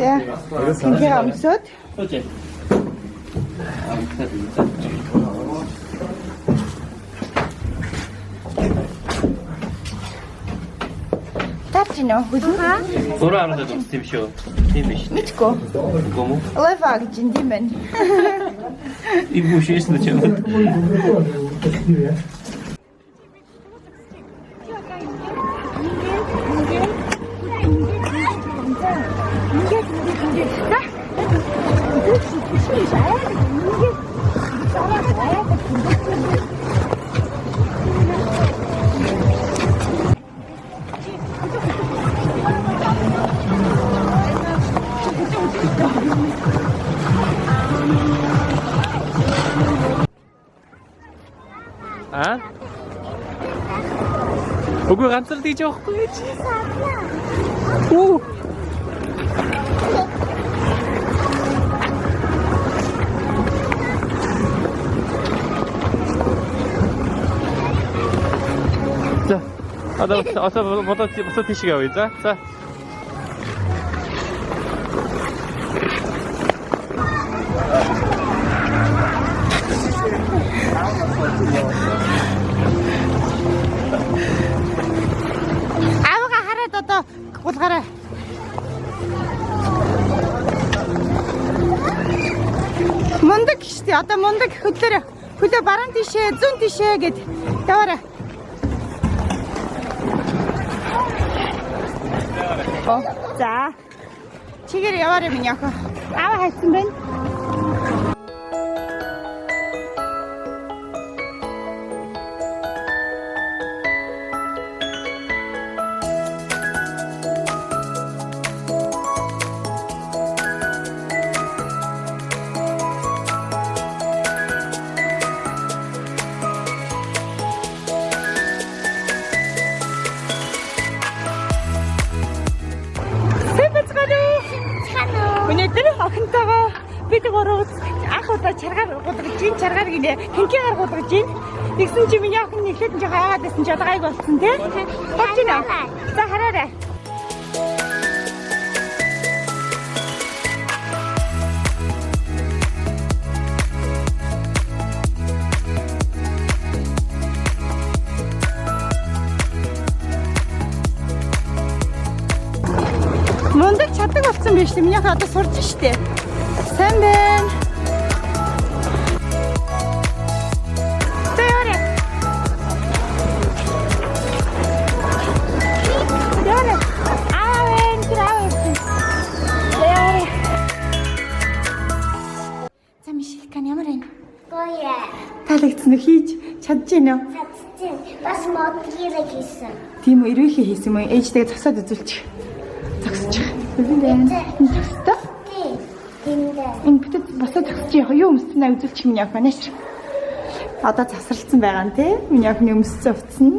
За. Тэнхээ өмсөд. Окей. Тапчино хөлөө. Зураг хараад үзсэн юм шүү. Тийм биш. Мэдгүй. Үгүй мө? Лайфаг жиндимэн. Игүүшээс нь ч юм. Аа? Үгүй ганцаар тийж явахгүй чи. Оо. За. Одоо бодож тийш явъя. За. Аавга хараад одоо гулгаарай. Мундаг штий. Одоо мундаг хөлөө баруун тишээ, зүүн тишээ гэд яваарай. За. Чигээр яваарай миний охин. Аав хайсан байна. Өнөөдөр охинтойгоо бид гурав анх удаа чаргаар гудагж ин чаргаар гинэ хинкээр гудагж ин тэгсэн чи миний охин нэглээд жоо аваад байсан ч одоо гайг болсон тий. Богч нэ. За хараарай. Мундаг чаддаг болсон биш үү? Миний охин одоо сурж штэ. Сайн байна. Тэвэрэ. Авэн, тэвэрэ. Тэвэрэ. За Мишелькан ямар байна? Гоё. Таалагдсан уу? Хийж чадчихэв үү? Цацсан. Бас модгийрэг хийсэн. Тийм үү, ирвэхээ хийсэн юм уу? Ээжтэйгээ зогсоод үзүүлчих. Зогсчих. Үнэн дээ. Зогсдоо. Энэ бүтэц босоод зогсчих яах юу өмссөн аа үзүүлчих миний охин нэ. Одоо завсарлцсан байгаа нь тий. Миний охины өмссөн утсан.